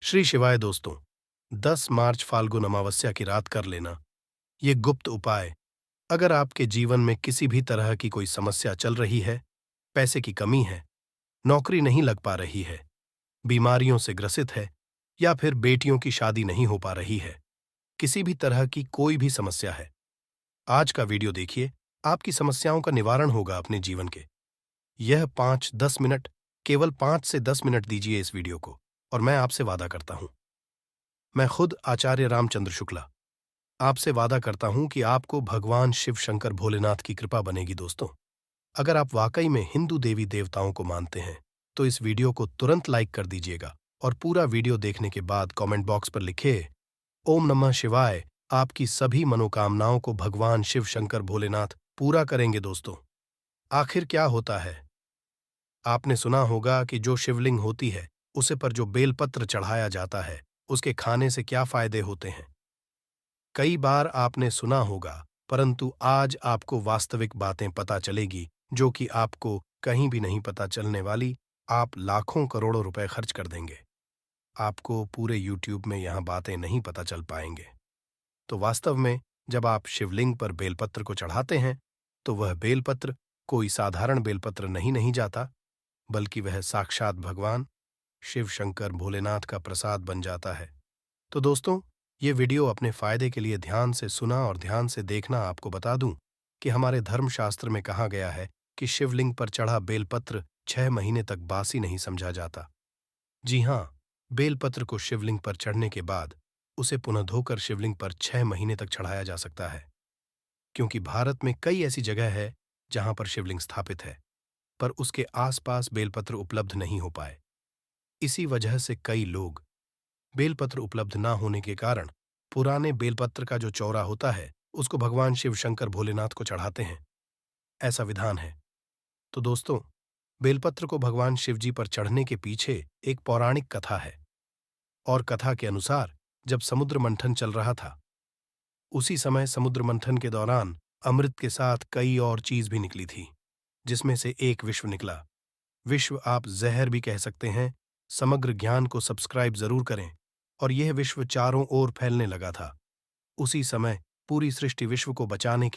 श्री शिवाय दोस्तों। 10 मार्च फाल्गुन अमावस्या की रात कर लेना ये गुप्त उपाय। अगर आपके जीवन में किसी भी तरह की कोई समस्या चल रही है, पैसे की कमी है, नौकरी नहीं लग पा रही है, बीमारियों से ग्रसित है या फिर बेटियों की शादी नहीं हो पा रही है, किसी भी तरह की कोई भी समस्या है, आज का वीडियो देखिए। आपकी समस्याओं का निवारण होगा अपने जीवन के। यह 5-10 मिनट, केवल 5 से 10 मिनट दीजिए इस वीडियो को, और मैं आपसे वादा करता हूं, मैं खुद आचार्य रामचंद्र शुक्ला आपसे वादा करता हूं कि आपको भगवान शिव शंकर भोलेनाथ की कृपा बनेगी। दोस्तों, अगर आप वाकई में हिंदू देवी देवताओं को मानते हैं तो इस वीडियो को तुरंत लाइक कर दीजिएगा और पूरा वीडियो देखने के बाद कमेंट बॉक्स पर लिखिए ओम नमः शिवाय। आपकी सभी मनोकामनाओं को भगवान शिव शंकर भोलेनाथ पूरा करेंगे। दोस्तों, आखिर क्या होता है? आपने सुना होगा कि जो शिवलिंग होती है उसे पर जो बेलपत्र चढ़ाया जाता है उसके खाने से क्या फायदे होते हैं। कई बार आपने सुना होगा, परंतु आज आपको वास्तविक बातें पता चलेगी जो कि आपको कहीं भी नहीं पता चलने वाली। आप लाखों करोड़ों रुपए खर्च कर देंगे, आपको पूरे यूट्यूब में यहां बातें नहीं पता चल पाएंगे। तो वास्तव में जब आप शिवलिंग पर बेलपत्र को चढ़ाते हैं तो वह बेलपत्र कोई साधारण बेलपत्र नहीं जाता, बल्कि वह साक्षात भगवान शिव शंकर भोलेनाथ का प्रसाद बन जाता है। तो दोस्तों, ये वीडियो अपने फायदे के लिए ध्यान से सुना और ध्यान से देखना। आपको बता दूं कि हमारे धर्मशास्त्र में कहा गया है कि शिवलिंग पर चढ़ा बेलपत्र 6 महीने तक बासी नहीं समझा जाता। जी हाँ, बेलपत्र को शिवलिंग पर चढ़ने के बाद उसे पुनः धोकर शिवलिंग पर 6 महीने तक चढ़ाया जा सकता है, क्योंकि भारत में कई ऐसी जगह है जहां पर शिवलिंग स्थापित है पर उसके आसपास बेलपत्र उपलब्ध नहीं हो पाए। इसी वजह से कई लोग बेलपत्र उपलब्ध ना होने के कारण पुराने बेलपत्र का जो चौरा होता है उसको भगवान शिव शंकर भोलेनाथ को चढ़ाते हैं। ऐसा विधान है। तो दोस्तों, बेलपत्र को भगवान शिव जी पर चढ़ने के पीछे एक पौराणिक कथा है, और कथा के अनुसार जब समुद्र मंथन चल रहा था उसी समय समुद्र मंथन के दौरान अमृत के साथ कई और चीज भी निकली थी, जिसमें से एक विश्व निकला। विश्व आप जहर भी कह सकते हैं। समग्र ज्ञान को सब्सक्राइब जरूर करें। और यह विश्व चारों ओर फैलने लगा था। उसी समय पूरी सृष्टि विश्व बचाने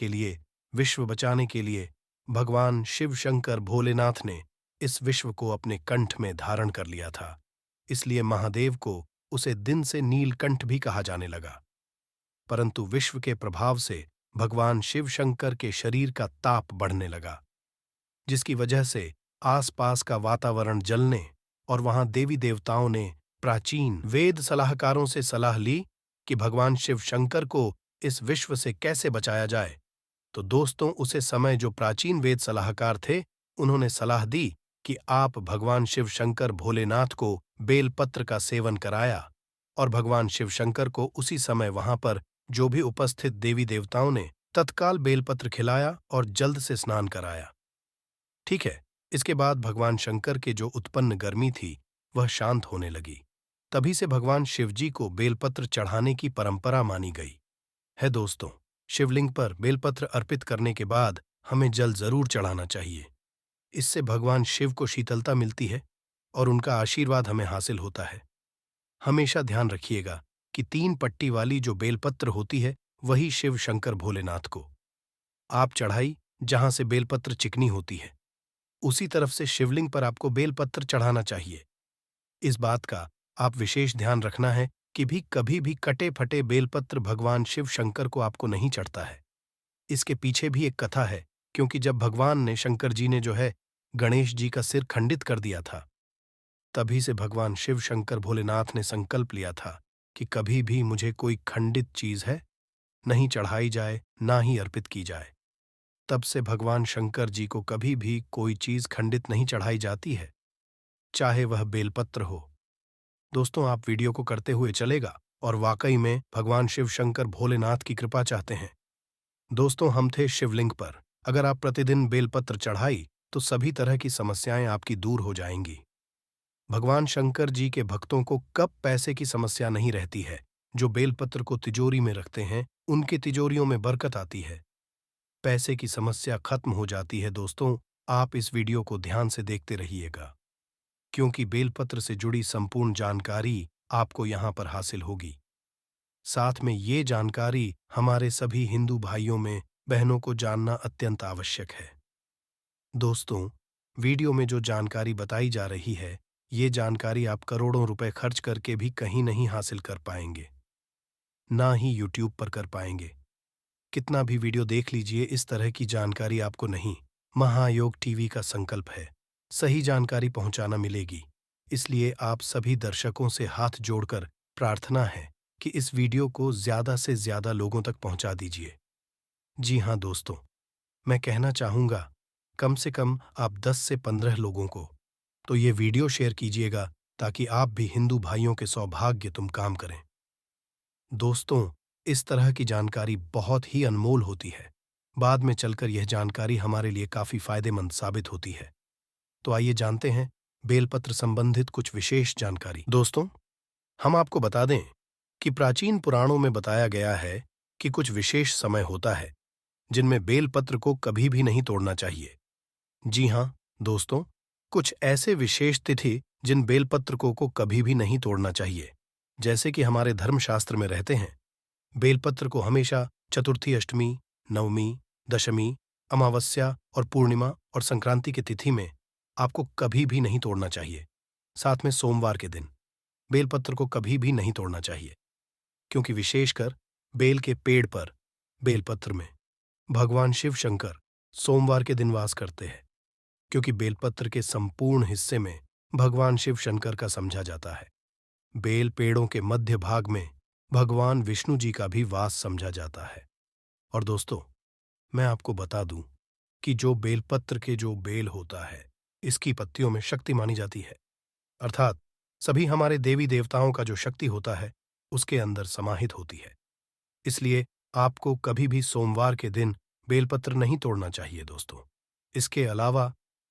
के लिए भगवान शिव शंकर भोलेनाथ ने इस विश्व को अपने कंठ में धारण कर लिया था। इसलिए महादेव को उसे दिन से नीलकंठ भी कहा जाने लगा। परंतु विश्व के प्रभाव से भगवान शिव शंकर के शरीर का ताप बढ़ने लगा, जिसकी वजह से आसपास का वातावरण जलने और वहां देवी देवताओं ने प्राचीन वेद सलाहकारों से सलाह ली कि भगवान शिव शंकर को इस विश्व से कैसे बचाया जाए। तो दोस्तों, उसे समय जो प्राचीन वेद सलाहकार थे उन्होंने सलाह दी कि आप भगवान शिव शंकर भोलेनाथ को बेलपत्र का सेवन कराया, और भगवान शिव शंकर को उसी समय वहां पर जो भी उपस्थित देवी देवताओं ने तत्काल बेलपत्र खिलाया और जल्द से स्नान कराया। ठीक है, इसके बाद भगवान शंकर के जो उत्पन्न गर्मी थी वह शांत होने लगी। तभी से भगवान शिवजी को बेलपत्र चढ़ाने की परंपरा मानी गई है। दोस्तों, शिवलिंग पर बेलपत्र अर्पित करने के बाद हमें जल जरूर चढ़ाना चाहिए। इससे भगवान शिव को शीतलता मिलती है और उनका आशीर्वाद हमें हासिल होता है। हमेशा ध्यान रखिएगा कि 3 पट्टी वाली जो बेलपत्र होती है वही शिव शंकर भोलेनाथ को आप चढ़ाई, जहां से बेलपत्र चिकनी होती है उसी तरफ से शिवलिंग पर आपको बेलपत्र चढ़ाना चाहिए। इस बात का आप विशेष ध्यान रखना है कि कभी भी कटे फटे बेलपत्र भगवान शिव शंकर को आपको नहीं चढ़ता है। इसके पीछे भी एक कथा है, क्योंकि जब भगवान ने शंकर जी ने जो है गणेश जी का सिर खंडित कर दिया था, तभी से भगवान शिव शंकर भोलेनाथ ने संकल्प लिया था कि कभी भी मुझे कोई खंडित चीज है नहीं चढ़ाई जाए, ना ही अर्पित की जाए। तब से भगवान शंकर जी को कभी भी कोई चीज खंडित नहीं चढ़ाई जाती है, चाहे वह बेलपत्र हो। दोस्तों, आप वीडियो को करते हुए चलेगा और वाकई में भगवान शिव शंकर भोलेनाथ की कृपा चाहते हैं। दोस्तों, हम थे शिवलिंग पर। अगर आप प्रतिदिन बेलपत्र चढ़ाई तो सभी तरह की समस्याएं आपकी दूर हो जाएंगी। भगवान शंकर जी के भक्तों को कब पैसे की समस्या नहीं रहती है। जो बेलपत्र को तिजोरी में रखते हैं उनकी तिजोरियों में बरकत आती है, पैसे की समस्या खत्म हो जाती है। दोस्तों, आप इस वीडियो को ध्यान से देखते रहिएगा, क्योंकि बेलपत्र से जुड़ी संपूर्ण जानकारी आपको यहाँ पर हासिल होगी। साथ में ये जानकारी हमारे सभी हिंदू भाइयों में बहनों को जानना अत्यंत आवश्यक है। दोस्तों, वीडियो में जो जानकारी बताई जा रही है, ये जानकारी आप करोड़ों रुपए खर्च करके भी कहीं नहीं हासिल कर पाएंगे, ना ही यूट्यूब पर कर पाएंगे। कितना भी वीडियो देख लीजिए, इस तरह की जानकारी आपको नहीं। महायोग टीवी का संकल्प है सही जानकारी पहुंचाना मिलेगी। इसलिए आप सभी दर्शकों से हाथ जोड़कर प्रार्थना है कि इस वीडियो को ज्यादा से ज्यादा लोगों तक पहुंचा दीजिए। जी हाँ दोस्तों, मैं कहना चाहूंगा, कम से कम आप 10 से 15 लोगों को तो ये वीडियो शेयर कीजिएगा, ताकि आप भी हिंदू भाइयों के सौभाग्य तुम काम करें। दोस्तों, इस तरह की जानकारी बहुत ही अनमोल होती है। बाद में चलकर यह जानकारी हमारे लिए काफी फायदेमंद साबित होती है। तो आइए जानते हैं बेलपत्र संबंधित कुछ विशेष जानकारी। दोस्तों, हम आपको बता दें कि प्राचीन पुराणों में बताया गया है कि कुछ विशेष समय होता है जिनमें बेलपत्र को कभी भी नहीं तोड़ना चाहिए। जी हाँ दोस्तों, कुछ ऐसे विशेष तिथि जिन बेलपत्र को कभी भी नहीं तोड़ना चाहिए, जैसे कि हमारे धर्मशास्त्र में रहते हैं। बेलपत्र को हमेशा चतुर्थी, अष्टमी, नवमी, दशमी, अमावस्या और पूर्णिमा और संक्रांति की तिथि में आपको कभी भी नहीं तोड़ना चाहिए। साथ में सोमवार के दिन बेलपत्र को कभी भी नहीं तोड़ना चाहिए, क्योंकि विशेषकर बेल के पेड़ पर बेलपत्र में भगवान शिव शंकर सोमवार के दिन वास करते हैं, क्योंकि बेलपत्र के संपूर्ण हिस्से में भगवान शिव शंकर का समझा जाता है। बेल पेड़ों के मध्य भाग में भगवान विष्णु जी का भी वास समझा जाता है। और दोस्तों, मैं आपको बता दूं कि जो बेलपत्र के जो बेल होता है, इसकी पत्तियों में शक्ति मानी जाती है, अर्थात सभी हमारे देवी देवताओं का जो शक्ति होता है उसके अंदर समाहित होती है। इसलिए आपको कभी भी सोमवार के दिन बेलपत्र नहीं तोड़ना चाहिए दोस्तों। इसके अलावा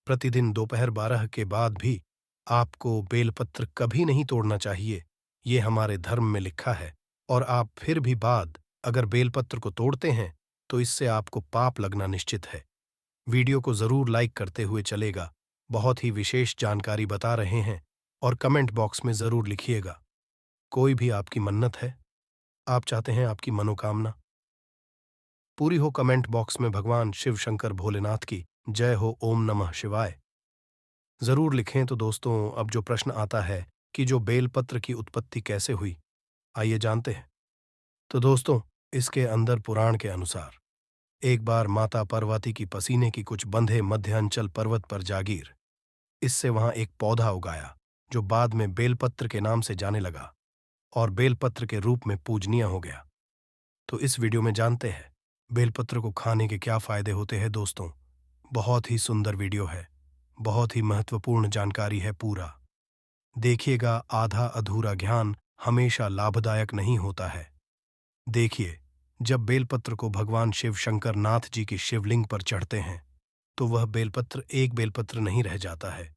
प्रतिदिन दोपहर 12 के बाद भी आपको बेलपत्र कभी नहीं तोड़ना चाहिए, ये हमारे धर्म में लिखा है। और आप फिर भी बाद अगर बेलपत्र को तोड़ते हैं तो इससे आपको पाप लगना निश्चित है। वीडियो को जरूर लाइक करते हुए चलेगा। बहुत ही विशेष जानकारी बता रहे हैं, और कमेंट बॉक्स में जरूर लिखिएगा। कोई भी आपकी मन्नत है, आप चाहते हैं आपकी मनोकामना पूरी हो, कमेंट बॉक्स में भगवान शिव शंकर भोलेनाथ की जय हो, ओम नमः शिवाय जरूर लिखें। तो दोस्तों, अब जो प्रश्न आता है कि जो बेलपत्र की उत्पत्ति कैसे हुई, आइए जानते हैं। तो दोस्तों, इसके अंदर पुराण के अनुसार एक बार माता पार्वती की पसीने की कुछ बंधे मध्यांचल पर्वत पर जागीर, इससे वहां एक पौधा उगाया जो बाद में बेलपत्र के नाम से जाने लगा और बेलपत्र के रूप में पूजनीय हो गया। तो इस वीडियो में जानते हैं बेलपत्र को खाने के क्या फायदे होते हैं। दोस्तों, बहुत ही सुंदर वीडियो है, बहुत ही महत्वपूर्ण जानकारी है। पूरा देखिएगा, आधा अधूरा ज्ञान हमेशा लाभदायक नहीं होता है। देखिए, जब बेलपत्र को भगवान शिव शंकर नाथ जी की शिवलिंग पर चढ़ते हैं तो वह बेलपत्र एक बेलपत्र नहीं रह जाता है,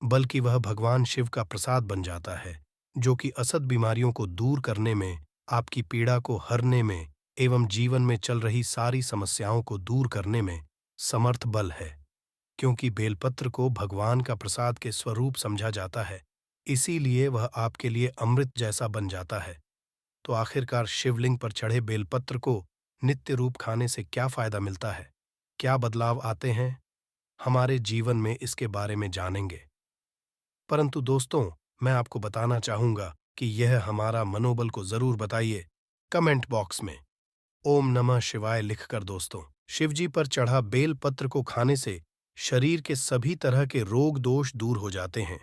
बल्कि वह भगवान शिव का प्रसाद बन जाता है, जो कि असत बीमारियों को दूर करने में, आपकी पीड़ा को हरने में एवं जीवन में चल रही सारी समस्याओं को दूर करने में समर्थ बल है। क्योंकि बेलपत्र को भगवान का प्रसाद के स्वरूप समझा जाता है, इसीलिए वह आपके लिए अमृत जैसा बन जाता है। तो आखिरकार शिवलिंग पर चढ़े बेलपत्र को नित्य रूप खाने से क्या फायदा मिलता है, क्या बदलाव आते हैं हमारे जीवन में, इसके बारे में जानेंगे। परंतु दोस्तों, मैं आपको बताना चाहूंगा कि यह हमारा मनोबल को जरूर बताइए कमेंट बॉक्स में ओम नमः शिवाय लिखकर। दोस्तों, शिवजी पर चढ़ा बेल पत्र को खाने से शरीर के सभी तरह के रोग दोष दूर हो जाते हैं।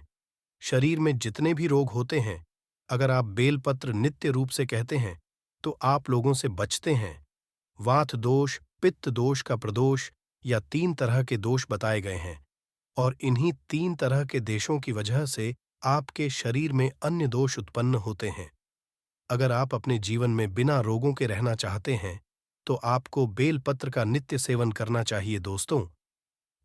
शरीर में जितने भी रोग होते हैं, अगर आप बेल पत्र नित्य रूप से कहते हैं तो आप लोगों से बचते हैं। वात दोष, पित्त दोष का प्रदोष या 3 तरह के दोष बताए गए हैं, और इन्हीं 3 तरह के देशों की वजह से आपके शरीर में अन्य दोष उत्पन्न होते हैं। अगर आप अपने जीवन में बिना रोगों के रहना चाहते हैं तो आपको बेलपत्र का नित्य सेवन करना चाहिए। दोस्तों,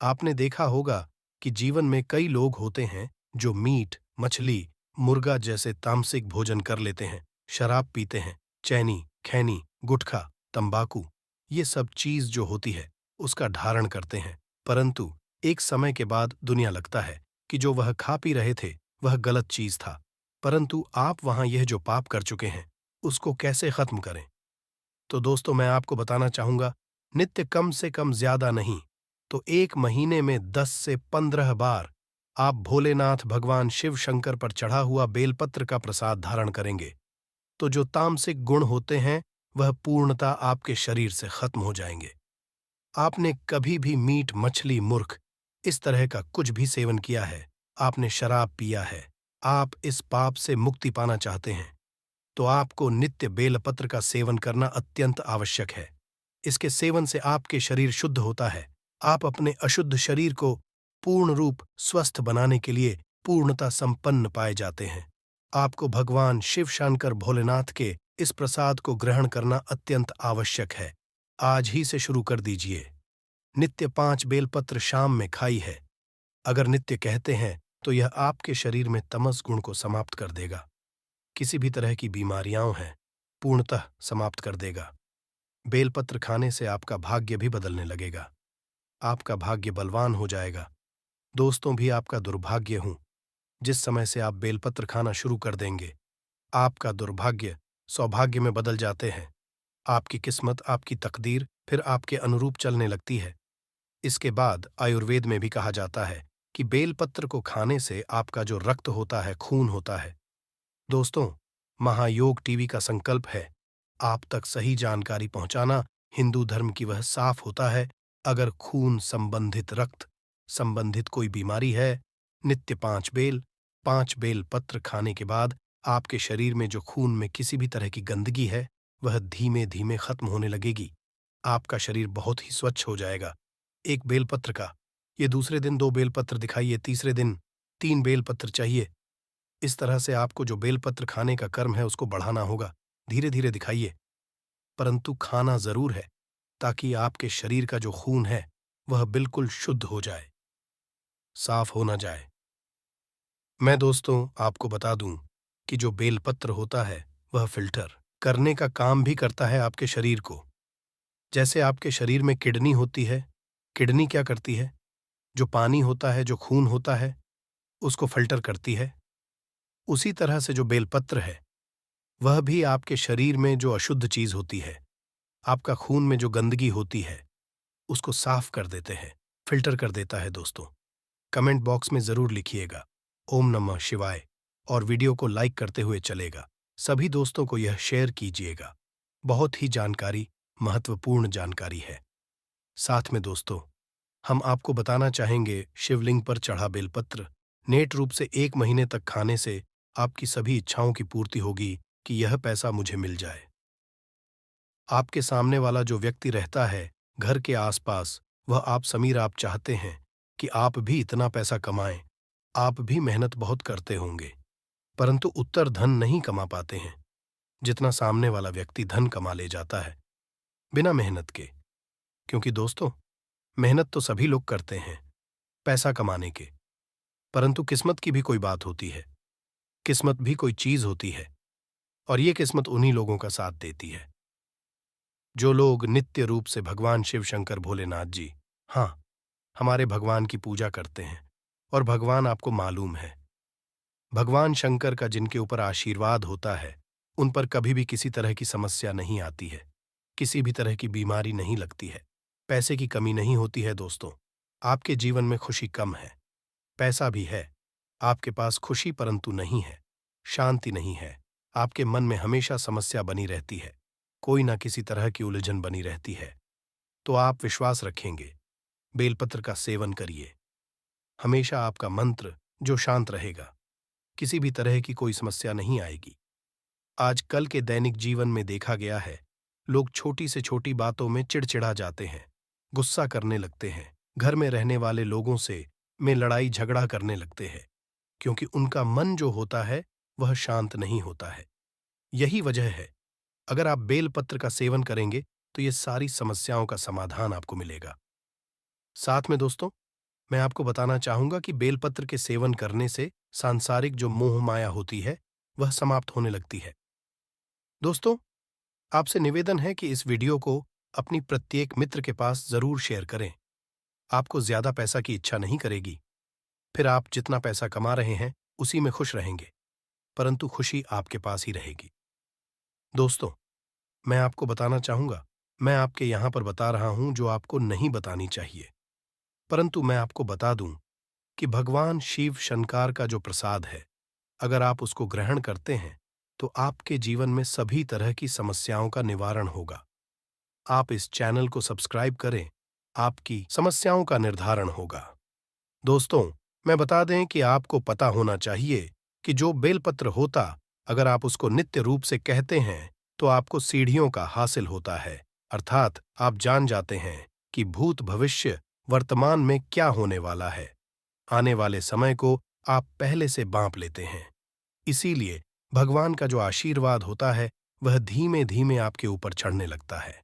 आपने देखा होगा कि जीवन में कई लोग होते हैं जो मीट, मछली, मुर्गा जैसे तामसिक भोजन कर लेते हैं, शराब पीते हैं, चैनी, खैनी, गुटखा, तंबाकू, ये सब चीज जो होती है उसका धारण करते हैं। परंतु एक समय के बाद दुनिया लगता है कि जो वह खा पी रहे थे वह गलत चीज था, परंतु आप वहां यह जो पाप कर चुके हैं उसको कैसे खत्म करें? तो दोस्तों, मैं आपको बताना चाहूंगा, नित्य कम से कम ज्यादा नहीं तो 1 महीने में 10 से 15 बार आप भोलेनाथ भगवान शिव शंकर पर चढ़ा हुआ बेलपत्र का प्रसाद धारण करेंगे तो जो तामसिक गुण होते हैं वह पूर्णतः आपके शरीर से खत्म हो जाएंगे। आपने कभी भी मीट, मछली, मूर्ख इस तरह का कुछ भी सेवन किया है, आपने शराब पिया है, आप इस पाप से मुक्ति पाना चाहते हैं तो आपको नित्य बेलपत्र का सेवन करना अत्यंत आवश्यक है। इसके सेवन से आपके शरीर शुद्ध होता है। आप अपने अशुद्ध शरीर को पूर्ण रूप स्वस्थ बनाने के लिए पूर्णता संपन्न पाए जाते हैं। आपको भगवान शिव शंकर भोलेनाथ के इस प्रसाद को ग्रहण करना अत्यंत आवश्यक है। आज ही से शुरू कर दीजिए। नित्य 5 बेलपत्र शाम में खाई है। अगर नित्य कहते हैं तो यह आपके शरीर में तमस गुण को समाप्त कर देगा। किसी भी तरह की बीमारियां हैं पूर्णतः समाप्त कर देगा। बेलपत्र खाने से आपका भाग्य भी बदलने लगेगा। आपका भाग्य बलवान हो जाएगा। दोस्तों, भी आपका दुर्भाग्य हूं। जिस समय से आप बेलपत्र खाना शुरू कर देंगे आपका दुर्भाग्य सौभाग्य में बदल जाते हैं। आपकी किस्मत, आपकी तकदीर फिर आपके अनुरूप चलने लगती है। इसके बाद आयुर्वेद में भी कहा जाता है कि बेलपत्र को खाने से आपका जो रक्त होता है, खून होता है। दोस्तों, महायोग टीवी का संकल्प है आप तक सही जानकारी पहुंचाना। हिंदू धर्म की वह साफ होता है, अगर खून संबंधित, रक्त संबंधित कोई बीमारी है, नित्य 5 बेल पत्र खाने के बाद आपके शरीर में जो खून में किसी भी तरह की गंदगी है वह धीमे धीमे खत्म होने लगेगी। आपका शरीर बहुत ही स्वच्छ हो जाएगा। 1 बेलपत्र का, ये दूसरे दिन 2 बेलपत्र दिखाइए, तीसरे दिन 3 बेलपत्र चाहिए। इस तरह से आपको जो बेलपत्र खाने का कर्म है उसको बढ़ाना होगा। धीरे धीरे दिखाइए, परंतु खाना जरूर है ताकि आपके शरीर का जो खून है वह बिल्कुल शुद्ध हो जाए, साफ हो ना जाए। मैं दोस्तों आपको बता दूं कि जो बेलपत्र होता है वह फिल्टर करने का काम भी करता है आपके शरीर को। जैसे आपके शरीर में किडनी होती है, किडनी क्या करती है? जो पानी होता है, जो खून होता है, उसको फिल्टर करती है। उसी तरह से जो बेलपत्र है वह भी आपके शरीर में जो अशुद्ध चीज होती है, आपका खून में जो गंदगी होती है, उसको साफ कर देते हैं, फिल्टर कर देता है। दोस्तों, कमेंट बॉक्स में जरूर लिखिएगा ओम नमः शिवाय और वीडियो को लाइक करते हुए चलेगा। सभी दोस्तों को यह शेयर कीजिएगा। बहुत ही जानकारी, महत्वपूर्ण जानकारी है। साथ में दोस्तों, हम आपको बताना चाहेंगे शिवलिंग पर चढ़ा बेलपत्र नेट रूप से 1 महीने तक खाने से आपकी सभी इच्छाओं की पूर्ति होगी कि यह पैसा मुझे मिल जाए। आपके सामने वाला जो व्यक्ति रहता है घर के आसपास, वह आप समीर, आप चाहते हैं कि आप भी इतना पैसा कमाएं। आप भी मेहनत बहुत करते होंगे परंतु उत्तर धन नहीं कमा पाते हैं जितना सामने वाला व्यक्ति धन कमा ले जाता है बिना मेहनत के। क्योंकि दोस्तों, मेहनत तो सभी लोग करते हैं पैसा कमाने के, परंतु किस्मत की भी कोई बात होती है। किस्मत भी कोई चीज होती है और ये किस्मत उन्हीं लोगों का साथ देती है जो लोग नित्य रूप से भगवान शिव शंकर भोलेनाथ जी, हाँ, हमारे भगवान की पूजा करते हैं। और भगवान आपको मालूम है, भगवान शंकर का जिनके ऊपर आशीर्वाद होता है उन पर कभी भी किसी तरह की समस्या नहीं आती है, किसी भी तरह की बीमारी नहीं लगती है, पैसे की कमी नहीं होती है। दोस्तों, आपके जीवन में खुशी कम है, पैसा भी है, आपके पास खुशी परंतु नहीं है, शांति नहीं है, आपके मन में हमेशा समस्या बनी रहती है, कोई ना किसी तरह की उलझन बनी रहती है, तो आप विश्वास रखेंगे, बेलपत्र का सेवन करिए। हमेशा आपका मंत्र जो शांत रहेगा, किसी भी तरह की कोई समस्या नहीं आएगी। आजकल के दैनिक जीवन में देखा गया है, लोग छोटी से छोटी बातों में चिड़चिड़ा जाते हैं, गुस्सा करने लगते हैं, घर में रहने वाले लोगों से में लड़ाई झगड़ा करने लगते हैं, क्योंकि उनका मन जो होता है वह शांत नहीं होता है। यही वजह है, अगर आप बेलपत्र का सेवन करेंगे तो ये सारी समस्याओं का समाधान आपको मिलेगा। साथ में दोस्तों, मैं आपको बताना चाहूंगा कि बेलपत्र के सेवन करने से सांसारिक जो मोह माया होती है वह समाप्त होने लगती है। दोस्तों, आपसे निवेदन है कि इस वीडियो को अपनी प्रत्येक मित्र के पास जरूर शेयर करें। आपको ज्यादा पैसा की इच्छा नहीं करेगी, फिर आप जितना पैसा कमा रहे हैं उसी में खुश रहेंगे। परंतु खुशी आपके पास ही रहेगी। दोस्तों, मैं आपको बताना चाहूंगा, मैं आपके यहां पर बता रहा हूं जो आपको नहीं बतानी चाहिए, परंतु मैं आपको बता दूं कि भगवान शिव शंकर का जो प्रसाद है, अगर आप उसको ग्रहण करते हैं तो आपके जीवन में सभी तरह की समस्याओं का निवारण होगा। आप इस चैनल को सब्सक्राइब करें, आपकी समस्याओं का निर्धारण होगा। दोस्तों, मैं बता दें कि आपको पता होना चाहिए कि जो बेलपत्र होता, अगर आप उसको नित्य रूप से कहते हैं तो आपको सीढ़ियों का हासिल होता है, अर्थात आप जान जाते हैं कि भूत भविष्य वर्तमान में क्या होने वाला है। आने वाले समय को आप पहले से बांप लेते हैं। इसीलिए भगवान का जो आशीर्वाद होता है वह धीमे धीमे आपके ऊपर चढ़ने लगता है।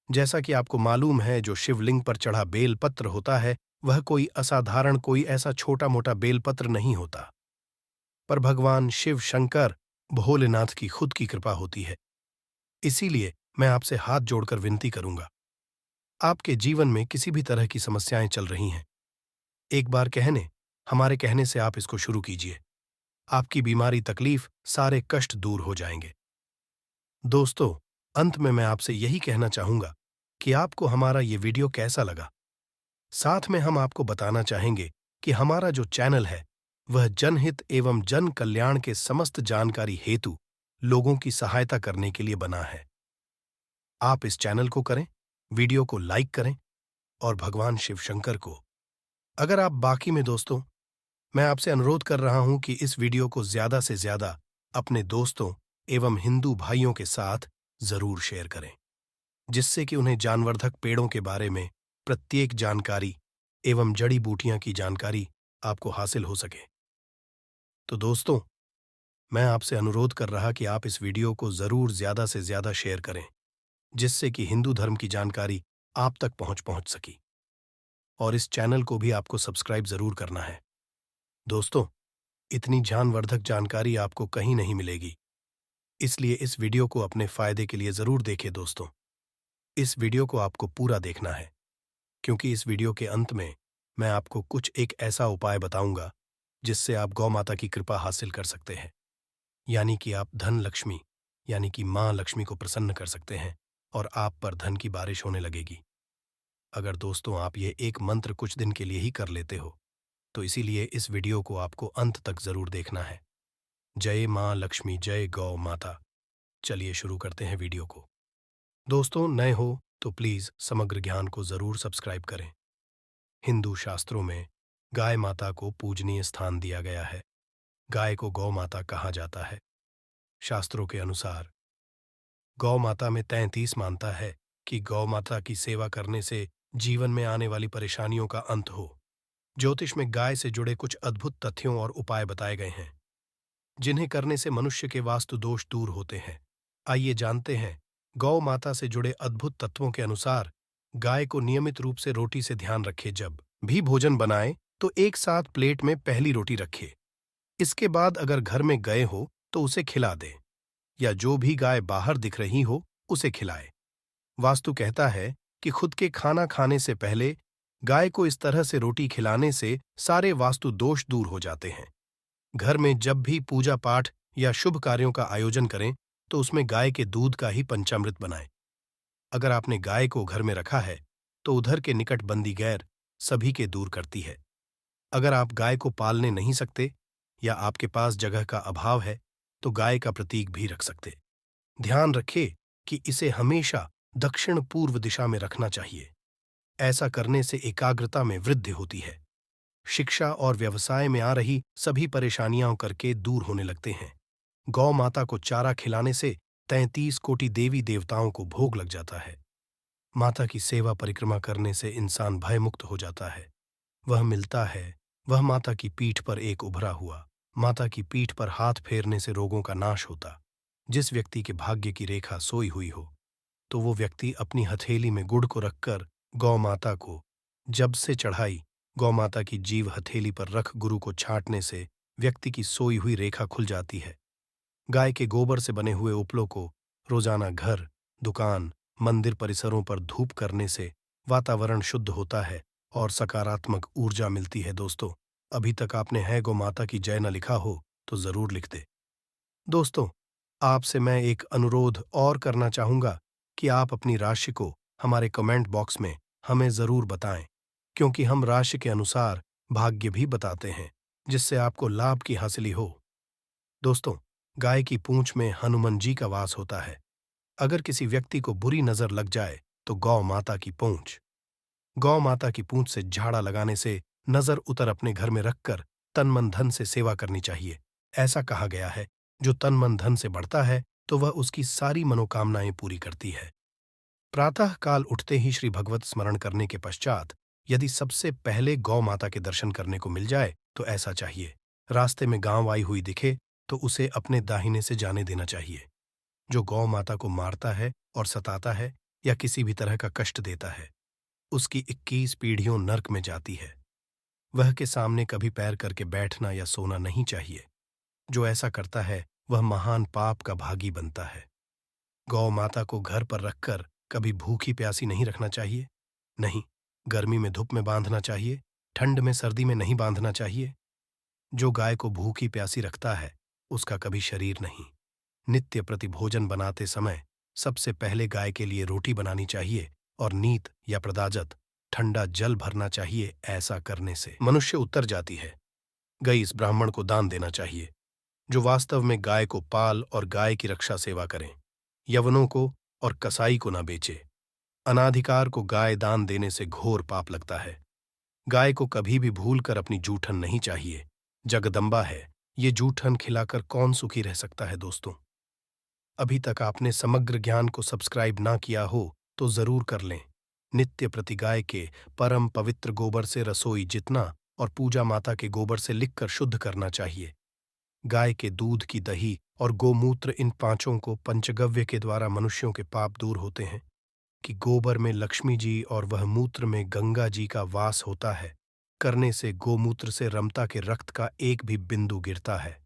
जैसा कि आपको मालूम है, जो शिवलिंग पर चढ़ा बेलपत्र होता है वह कोई असाधारण, कोई ऐसा छोटा मोटा बेलपत्र नहीं होता, पर भगवान शिव शंकर भोलेनाथ की खुद की कृपा होती है। इसीलिए मैं आपसे हाथ जोड़कर विनती करूंगा, आपके जीवन में किसी भी तरह की समस्याएं चल रही हैं, एक बार हमारे कहने से आप इसको शुरू कीजिए। आपकी बीमारी, तकलीफ, सारे कष्ट दूर हो जाएंगे। दोस्तों, अंत में मैं आपसे यही कहना चाहूंगा कि आपको हमारा ये वीडियो कैसा लगा। साथ में हम आपको बताना चाहेंगे कि हमारा जो चैनल है वह जनहित एवं जन कल्याण के समस्त जानकारी हेतु लोगों की सहायता करने के लिए बना है। आप इस चैनल को करें, वीडियो को लाइक करें और भगवान शिव शंकर को, अगर आप बाकी में दोस्तों, मैं आपसे अनुरोध कर रहा हूं कि इस वीडियो को ज्यादा से ज्यादा अपने दोस्तों एवं हिंदू भाइयों के साथ जरूर शेयर करें, जिससे कि उन्हें जानवर्धक पेड़ों के बारे में प्रत्येक जानकारी एवं जड़ी बूटियां की जानकारी आपको हासिल हो सके। तो दोस्तों, मैं आपसे अनुरोध कर रहा कि आप इस वीडियो को जरूर ज्यादा से ज्यादा शेयर करें, जिससे कि हिंदू धर्म की जानकारी आप तक पहुंच सकी। और इस चैनल को भी आपको सब्सक्राइब जरूर करना है। दोस्तों, इतनी जानवर्धक जानकारी आपको कहीं नहीं मिलेगी, इसलिए इस वीडियो को अपने फायदे के लिए जरूर देखें। दोस्तों, इस वीडियो को आपको पूरा देखना है, क्योंकि इस वीडियो के अंत में मैं आपको कुछ एक ऐसा उपाय बताऊंगा जिससे आप गौ माता की कृपा हासिल कर सकते हैं, यानी कि आप धन लक्ष्मी, यानी कि मां लक्ष्मी को प्रसन्न कर सकते हैं और आप पर धन की बारिश होने लगेगी। अगर दोस्तों आप ये एक मंत्र कुछ दिन के लिए ही कर लेते हो, तो इसीलिए इस वीडियो को आपको अंत तक जरूर देखना है। जय मां लक्ष्मी, जय गौ माता। चलिए शुरू करते हैं वीडियो को। दोस्तों, नए हो तो प्लीज समग्र ज्ञान को जरूर सब्सक्राइब करें। हिंदू शास्त्रों में गाय माता को पूजनीय स्थान दिया गया है। गाय को गौ माता कहा जाता है। शास्त्रों के अनुसार गौ माता में 33 मानता है कि गौ माता की सेवा करने से जीवन में आने वाली परेशानियों का अंत हो। ज्योतिष में गाय से जुड़े कुछ अद्भुत तथ्यों और उपाय बताए गए हैं, जिन्हें करने से मनुष्य के वास्तु दोष दूर होते हैं। आइए जानते हैं। गौ माता से जुड़े अद्भुत तत्वों के अनुसार गाय को नियमित रूप से रोटी से ध्यान रखे। जब भी भोजन बनाए तो एक साथ प्लेट में पहली रोटी रखे। इसके बाद अगर घर में गए हो तो उसे खिला दे, या जो भी गाय बाहर दिख रही हो उसे खिलाए। वास्तु कहता है कि खुद के खाना खाने से पहले गाय को इस तरह से रोटी खिलाने से सारे वास्तु दोष दूर हो जाते हैं। घर में जब भी पूजा पाठ या शुभ कार्यों का आयोजन करें तो उसमें गाय के दूध का ही पंचामृत बनाएं। अगर आपने गाय को घर में रखा है तो उधर के निकट बंदी गैर सभी के दूर करती है। अगर आप गाय को पालने नहीं सकते या आपके पास जगह का अभाव है तो गाय का प्रतीक भी रख सकते। ध्यान रखें कि इसे हमेशा दक्षिण पूर्व दिशा में रखना चाहिए। ऐसा करने से एकाग्रता में वृद्धि होती है। शिक्षा और व्यवसाय में आ रही सभी परेशानियां करके दूर होने लगते हैं। गौ माता को चारा खिलाने से 33 कोटि देवी देवताओं को भोग लग जाता है। माता की सेवा परिक्रमा करने से इंसान भयमुक्त हो जाता है। वह मिलता है, वह माता की पीठ पर एक उभरा हुआ। माता की पीठ पर हाथ फेरने से रोगों का नाश होता। जिस व्यक्ति के भाग्य की रेखा सोई हुई हो तो वो व्यक्ति अपनी हथेली में गुड़ को रखकर गौ माता को जब से चढ़ाई, गौ माता की जीव हथेली पर रख गुरु को छांटने से व्यक्ति की सोई हुई रेखा खुल जाती है। गाय के गोबर से बने हुए उपलों को रोजाना घर, दुकान, मंदिर परिसरों पर धूप करने से वातावरण शुद्ध होता है और सकारात्मक ऊर्जा मिलती है। दोस्तों, अभी तक आपने है गौ माता की जय न लिखा हो तो जरूर लिख दे। दोस्तों, आपसे मैं एक अनुरोध और करना चाहूंगा कि आप अपनी राशि को हमारे कमेंट बॉक्स में हमें जरूर बताएं, क्योंकि हम राशि के अनुसार भाग्य भी बताते हैं, जिससे आपको लाभ की हासिली हो। दोस्तों, गाय की पूंछ में हनुमान जी का वास होता है। अगर किसी व्यक्ति को बुरी नजर लग जाए तो गौ माता की पूंछ से झाड़ा लगाने से नजर उतर अपने घर में रखकर तन मन धन से सेवा करनी चाहिए। ऐसा कहा गया है, जो तन मन धन से बढ़ता है तो वह उसकी सारी मनोकामनाएं पूरी करती है। प्रातः काल उठते ही श्री भगवत स्मरण करने के पश्चात यदि सबसे पहले गौ माता के दर्शन करने को मिल जाए तो ऐसा चाहिए। रास्ते में गांव आई हुई दिखे तो उसे अपने दाहिने से जाने देना चाहिए। जो गौ माता को मारता है और सताता है या किसी भी तरह का कष्ट देता है, उसकी 21 पीढ़ियों नर्क में जाती है। वह के सामने कभी पैर करके बैठना या सोना नहीं चाहिए। जो ऐसा करता है वह महान पाप का भागी बनता है। गौ माता को घर पर रखकर कभी भूखी प्यासी नहीं रखना चाहिए। नहीं, गर्मी में धूप में बांधना चाहिए, ठंड में सर्दी में नहीं बांधना चाहिए। जो गाय को भूखी प्यासी रखता है उसका कभी शरीर नहीं। नित्य प्रति भोजन बनाते समय सबसे पहले गाय के लिए रोटी बनानी चाहिए और नीत या प्रदाजत ठंडा जल भरना चाहिए। ऐसा करने से मनुष्य उतर जाती है। गई इस ब्राह्मण को दान देना चाहिए, जो वास्तव में गाय को पाल और गाय की रक्षा सेवा करें। यवनों को और कसाई को न बेचे। अनाधिकार को गाय दान देने से घोर पाप लगता है। गाय को कभी भी भूल कर अपनी जूठन नहीं चाहिए। जगदम्बा है, ये जूठन खिलाकर कौन सुखी रह सकता है। दोस्तों, अभी तक आपने समग्र ज्ञान को सब्सक्राइब ना किया हो तो जरूर कर लें। नित्य प्रति गाय के परम पवित्र गोबर से रसोई जितना और पूजा माता के गोबर से लिखकर शुद्ध करना चाहिए। गाय के दूध की दही और गोमूत्र, इन पांचों को पंचगव्य के द्वारा मनुष्यों के पाप दूर होते हैं। कि गोबर में लक्ष्मी जी और वह मूत्र में गंगा जी का वास होता है। करने से गोमूत्र से रमता के रक्त का एक भी बिंदु गिरता है।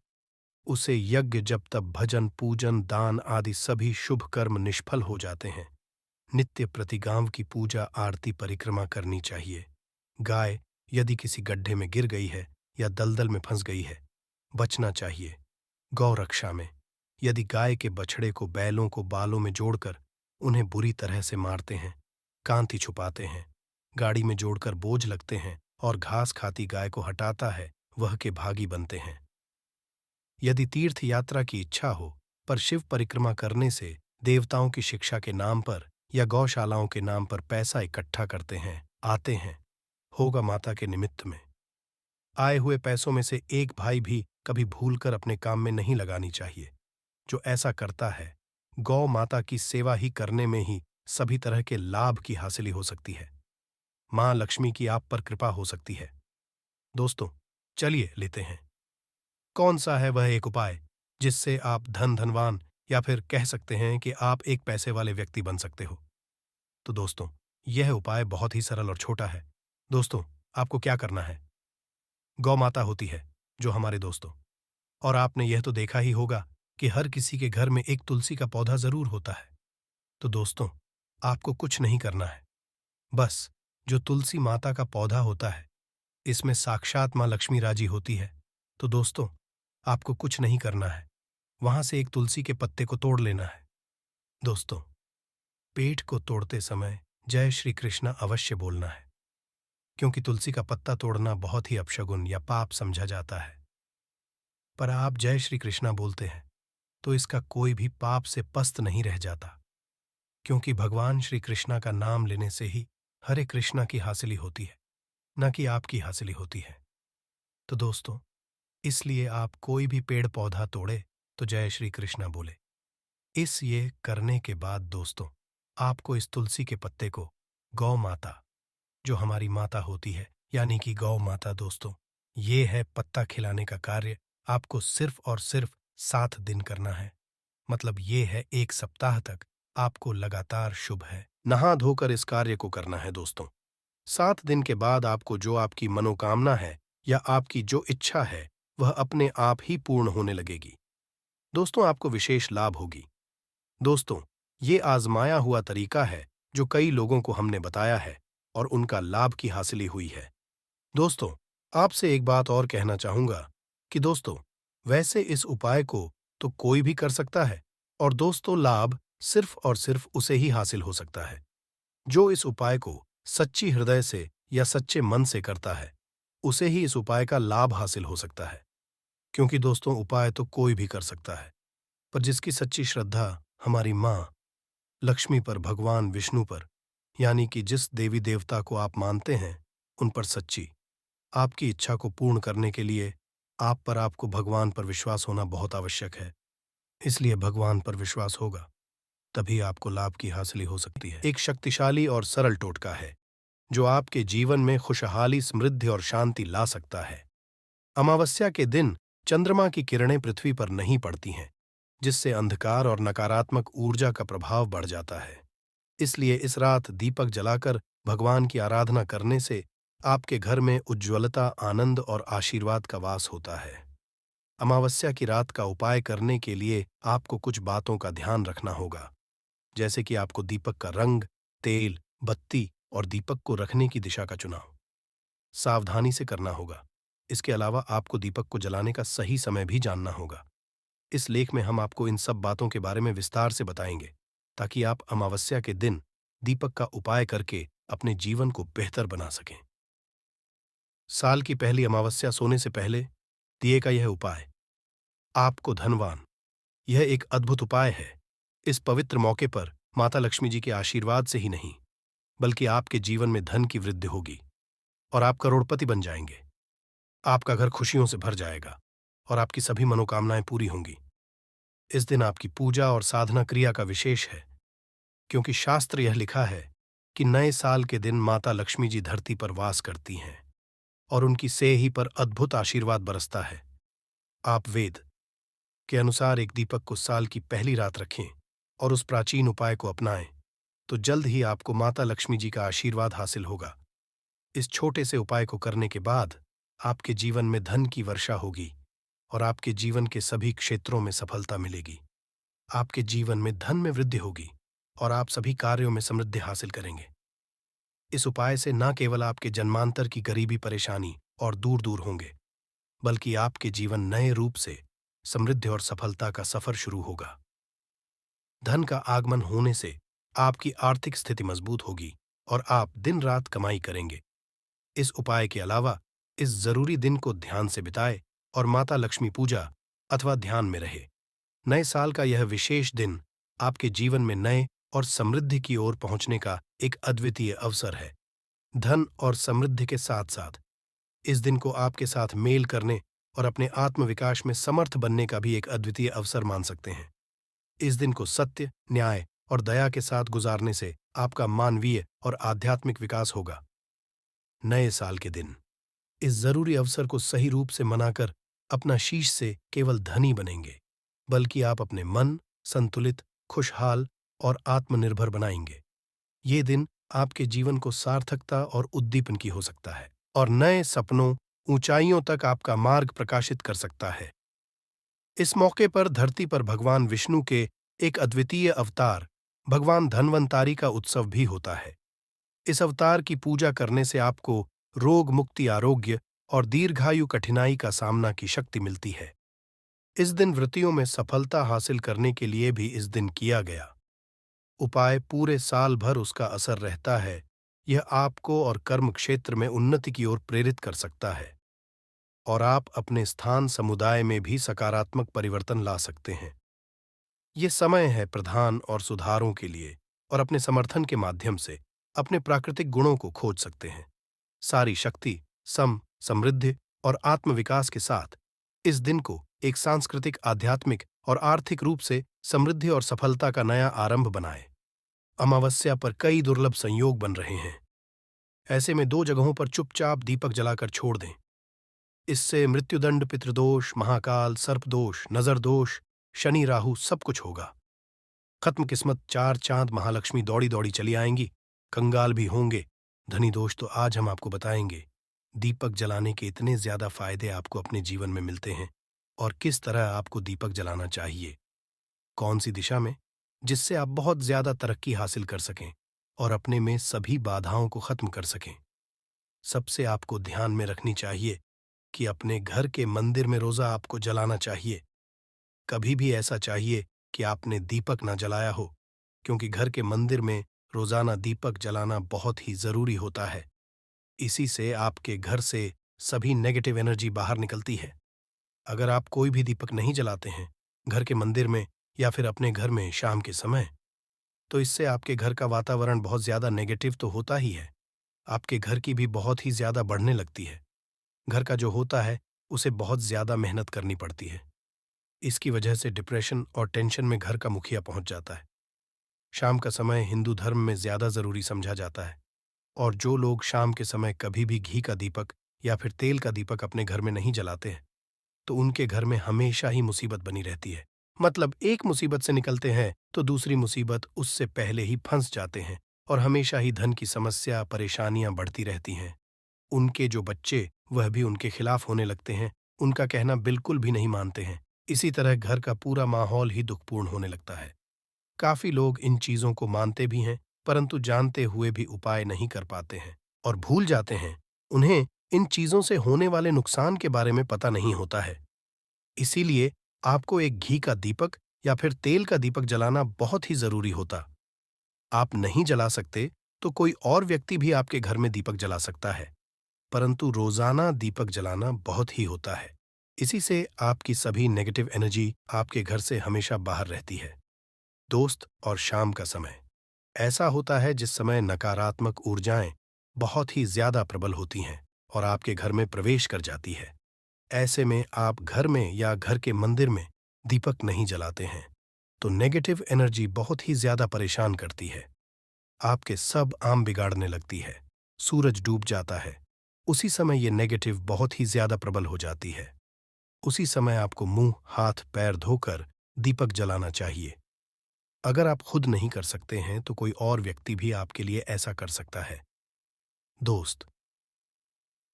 उसे यज्ञ जप तप भजन पूजन दान आदि सभी शुभ कर्म निष्फल हो जाते हैं। नित्य प्रति गांव की पूजा आरती परिक्रमा करनी चाहिए। गाय यदि किसी गड्ढे में गिर गई है या दलदल में फंस गई है, बचना चाहिए। गौ रक्षा में यदि गाय के बछड़े को बैलों को बालों में जोड़कर उन्हें बुरी तरह से मारते हैं, कांति छुपाते हैं, गाड़ी में जोड़कर बोझ लगते हैं और घास खाती गाय को हटाता है, वह के भागी बनते हैं। यदि तीर्थ यात्रा की इच्छा हो पर शिव परिक्रमा करने से देवताओं की शिक्षा के नाम पर या गौशालाओं के नाम पर पैसा इकट्ठा करते हैं, आते हैं, होगा माता के निमित्त में। आए हुए पैसों में से एक भाई भी कभी भूलकर अपने काम में नहीं लगानी चाहिए। जो ऐसा करता है, गौ माता की सेवा ही करने में ही सभी तरह के लाभ की हासिली हो सकती है। मां लक्ष्मी की आप पर कृपा हो सकती है। दोस्तों, चलिए लेते हैं कौन सा है वह एक उपाय जिससे आप धनवान या फिर कह सकते हैं कि आप एक पैसे वाले व्यक्ति बन सकते हो। तो दोस्तों, यह उपाय बहुत ही सरल और छोटा है। दोस्तों, आपको क्या करना है, गौ माता होती है जो हमारे दोस्तों, और आपने यह तो देखा ही होगा कि हर किसी के घर में एक तुलसी का पौधा जरूर होता है। तो दोस्तों, आपको कुछ नहीं करना है, बस जो तुलसी माता का पौधा होता है, इसमें साक्षात मां लक्ष्मी राजी होती है। तो दोस्तों, आपको कुछ नहीं करना है, वहां से एक तुलसी के पत्ते को तोड़ लेना है। दोस्तों, पेट को तोड़ते समय जय श्री कृष्णा अवश्य बोलना है, क्योंकि तुलसी का पत्ता तोड़ना बहुत ही अपशगुन या पाप समझा जाता है। पर आप जय श्री कृष्णा बोलते हैं तो इसका कोई भी पाप से पस्त नहीं रह जाता, क्योंकि भगवान श्री कृष्णा का नाम लेने से ही हरे कृष्णा की हासिली होती है, न कि आपकी हासिली होती है। तो दोस्तों, इसलिए आप कोई भी पेड़ पौधा तोड़े तो जय श्री कृष्णा बोले। इस ये करने के बाद दोस्तों, आपको इस तुलसी के पत्ते को गौ माता, जो हमारी माता होती है, यानी कि गौ माता, दोस्तों, ये है पत्ता खिलाने का कार्य आपको सिर्फ और सिर्फ 7 दिन करना है। मतलब ये है 1 सप्ताह तक आपको लगातार शुभ है नहा धोकर इस कार्य को करना है। दोस्तों, 7 दिन के बाद आपको जो आपकी मनोकामना है या आपकी जो इच्छा है वह अपने आप ही पूर्ण होने लगेगी। दोस्तों, आपको विशेष लाभ होगी। दोस्तों, ये आजमाया हुआ तरीका है जो कई लोगों को हमने बताया है और उनका लाभ की हासिली हुई है। दोस्तों, आपसे एक बात और कहना चाहूंगा कि दोस्तों, वैसे इस उपाय को तो कोई भी कर सकता है, और दोस्तों लाभ सिर्फ और सिर्फ उसे ही हासिल हो सकता है जो इस उपाय को सच्ची हृदय से या सच्चे मन से करता है। उसे ही इस उपाय का लाभ हासिल हो सकता है। क्योंकि दोस्तों उपाय तो कोई भी कर सकता है, पर जिसकी सच्ची श्रद्धा हमारी माँ लक्ष्मी पर, भगवान विष्णु पर, यानी कि जिस देवी देवता को आप मानते हैं उन पर सच्ची, आपकी इच्छा को पूर्ण करने के लिए आपको भगवान पर विश्वास होना बहुत आवश्यक है। इसलिए भगवान पर विश्वास होगा तभी आपको लाभ की हासिल हो सकती है। एक शक्तिशाली और सरल टोटका है जो आपके जीवन में खुशहाली, समृद्धि और शांति ला सकता है। अमावस्या के दिन चंद्रमा की किरणें पृथ्वी पर नहीं पड़ती हैं, जिससे अंधकार और नकारात्मक ऊर्जा का प्रभाव बढ़ जाता है। इसलिए इस रात दीपक जलाकर भगवान की आराधना करने से आपके घर में उज्ज्वलता, आनंद और आशीर्वाद का वास होता है। अमावस्या की रात का उपाय करने के लिए आपको कुछ बातों का ध्यान रखना होगा, जैसे कि आपको दीपक का रंग, तेल, बत्ती और दीपक को रखने की दिशा का चुनाव सावधानी से करना होगा। इसके अलावा आपको दीपक को जलाने का सही समय भी जानना होगा। इस लेख में हम आपको इन सब बातों के बारे में विस्तार से बताएंगे ताकि आप अमावस्या के दिन दीपक का उपाय करके अपने जीवन को बेहतर बना सकें। साल की पहली अमावस्या सोने से पहले दिए का यह उपाय आपको धनवान। यह एक अद्भुत उपाय है। इस पवित्र मौके पर माता लक्ष्मी जी के आशीर्वाद से ही नहीं, बल्कि आपके जीवन में धन की वृद्धि होगी और आप करोड़पति बन जाएंगे। आपका घर खुशियों से भर जाएगा और आपकी सभी मनोकामनाएं पूरी होंगी। इस दिन आपकी पूजा और साधना क्रिया का विशेष है, क्योंकि शास्त्र यह लिखा है कि नए साल के दिन माता लक्ष्मी जी धरती पर वास करती हैं और उनकी सेही पर अद्भुत आशीर्वाद बरसता है। आप वेद के अनुसार एक दीपक को साल की पहली रात रखें और उस प्राचीन उपाय को अपनाएं, तो जल्द ही आपको माता लक्ष्मी जी का आशीर्वाद हासिल होगा। इस छोटे से उपाय को करने के बाद आपके जीवन में धन की वर्षा होगी और आपके जीवन के सभी क्षेत्रों में सफलता मिलेगी। आपके जीवन में धन में वृद्धि होगी और आप सभी कार्यों में समृद्धि हासिल करेंगे। इस उपाय से न केवल आपके जन्मांतर की गरीबी, परेशानी और दूर दूर होंगे, बल्कि आपके जीवन नए रूप से समृद्धि और सफलता का सफर शुरू होगा। धन का आगमन होने से आपकी आर्थिक स्थिति मजबूत होगी और आप दिन रात कमाई करेंगे। इस उपाय के अलावा इस जरूरी दिन को ध्यान से बिताए और माता लक्ष्मी पूजा अथवा ध्यान में रहे। नए साल का यह विशेष दिन आपके जीवन में नए और समृद्धि की ओर पहुंचने का एक अद्वितीय अवसर है। धन और समृद्धि के साथ साथ इस दिन को आपके साथ मेल करने और अपने आत्मविकास में समर्थ बनने का भी एक अद्वितीय अवसर मान सकते हैं। इस दिन को सत्य, न्याय और दया के साथ गुजारने से आपका मानवीय और आध्यात्मिक विकास होगा। नए साल के दिन इस जरूरी अवसर को सही रूप से मनाकर अपना शीश से केवल धनी बनेंगे, बल्कि आप अपने मन संतुलित, खुशहाल और आत्मनिर्भर बनाएंगे। ये दिन आपके जीवन को सार्थकता और उद्दीपन की हो सकता है और नए सपनों, ऊंचाइयों तक आपका मार्ग प्रकाशित कर सकता है। इस मौके पर धरती पर भगवान विष्णु के एक अद्वितीय अवतार भगवान धन्वंतारी का उत्सव भी होता है। इस अवतार की पूजा करने से आपको रोग मुक्ति, आरोग्य और दीर्घायु कठिनाई का सामना की शक्ति मिलती है। इस दिन व्रतियों में सफलता हासिल करने के लिए भी इस दिन किया गया उपाय पूरे साल भर उसका असर रहता है। यह आपको और कर्म क्षेत्र में उन्नति की ओर प्रेरित कर सकता है और आप अपने स्थान, समुदाय में भी सकारात्मक परिवर्तन ला सकते हैं। ये समय है प्रधान और सुधारों के लिए और अपने समर्थन के माध्यम से अपने प्राकृतिक गुणों को खोज सकते हैं। सारी शक्ति, समृद्धि और आत्मविकास के साथ इस दिन को एक सांस्कृतिक, आध्यात्मिक और आर्थिक रूप से समृद्धि और सफलता का नया आरंभ बनाएं। अमावस्या पर कई दुर्लभ संयोग बन रहे हैं। ऐसे में 2 जगहों पर चुपचाप दीपक जलाकर छोड़ दें। इससे मृत्युदंड, पितृदोष, महाकाल, सर्पदोष, नजर दोष, शनि, राहु सब कुछ होगा। खत्म किस्मत। 4 चांद महालक्ष्मी दौड़ी दौड़ी चली आएंगी। कंगाल भी होंगे। धनी दोष तो आज हम आपको बताएंगे। दीपक जलाने के इतने ज्यादा फायदे आपको अपने जीवन में मिलते हैं और किस तरह आपको दीपक जलाना चाहिए, कौन सी दिशा में, जिससे आप बहुत ज्यादा तरक्की हासिल कर सकें और अपने में सभी बाधाओं को खत्म कर सकें। सबसे आपको ध्यान में रखनी चाहिए कि अपने घर के मंदिर में रोजा आपको जलाना चाहिए। कभी भी ऐसा चाहिए कि आपने दीपक ना जलाया हो, क्योंकि घर के मंदिर में रोजाना दीपक जलाना बहुत ही जरूरी होता है। इसी से आपके घर से सभी नेगेटिव एनर्जी बाहर निकलती है। अगर आप कोई भी दीपक नहीं जलाते हैं, घर के मंदिर में या फिर अपने घर में शाम के समय, तो इससे आपके घर का वातावरण बहुत ज्यादा नेगेटिव तो होता ही है, आपके घर की भी बहुत ही ज्यादा बढ़ने लगती है। घर का जो होता है, उसे बहुत ज्यादा मेहनत करनी पड़ती है। इसकी वजह से डिप्रेशन और टेंशन में घर का मुखिया पहुंच जाता है। शाम का समय हिंदू धर्म में ज्यादा जरूरी समझा जाता है, और जो लोग शाम के समय कभी भी घी का दीपक या फिर तेल का दीपक अपने घर में नहीं जलाते हैं, तो उनके घर में हमेशा ही मुसीबत बनी रहती है। मतलब एक मुसीबत से निकलते हैं तो दूसरी मुसीबत उससे पहले ही फंस जाते हैं, और हमेशा ही धन की समस्या, परेशानियां बढ़ती रहती हैं। उनके जो बच्चे, वह भी उनके खिलाफ होने लगते हैं, उनका कहना बिल्कुल भी नहीं मानते हैं। इसी तरह घर का पूरा माहौल ही दुखपूर्ण होने लगता है। काफी लोग इन चीजों को मानते भी हैं, परंतु जानते हुए भी उपाय नहीं कर पाते हैं और भूल जाते हैं। उन्हें इन चीजों से होने वाले नुकसान के बारे में पता नहीं होता है। इसीलिए आपको एक घी का दीपक या फिर तेल का दीपक जलाना बहुत ही जरूरी होता। आप नहीं जला सकते तो कोई और व्यक्ति भी आपके घर में दीपक जला सकता है, परंतु रोजाना दीपक जलाना बहुत ही होता है। इसी से आपकी सभी नेगेटिव एनर्जी आपके घर से हमेशा बाहर रहती है। दोस्त, और शाम का समय ऐसा होता है जिस समय नकारात्मक ऊर्जाएं बहुत ही ज्यादा प्रबल होती हैं और आपके घर में प्रवेश कर जाती है। ऐसे में आप घर में या घर के मंदिर में दीपक नहीं जलाते हैं, तो नेगेटिव एनर्जी बहुत ही ज्यादा परेशान करती है। आपके सब आम बिगाड़ने लगती है। सूरज डूब जाता है, उसी समय ये नेगेटिव बहुत ही ज्यादा प्रबल हो जाती है। उसी समय आपको मुंह हाथ पैर धोकर दीपक जलाना चाहिए। अगर आप खुद नहीं कर सकते हैं तो कोई और व्यक्ति भी आपके लिए ऐसा कर सकता है। दोस्त,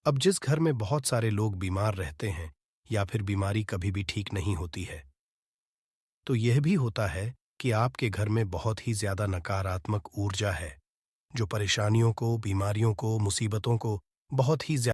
अब जिस घर में बहुत सारे लोग बीमार रहते हैं या फिर बीमारी कभी भी ठीक नहीं होती है, तो यह भी होता है कि आपके घर में बहुत ही ज्यादा नकारात्मक ऊर्जा है, जो परेशानियों को, बीमारियों को, मुसीबतों को बहुत ही ज्यादा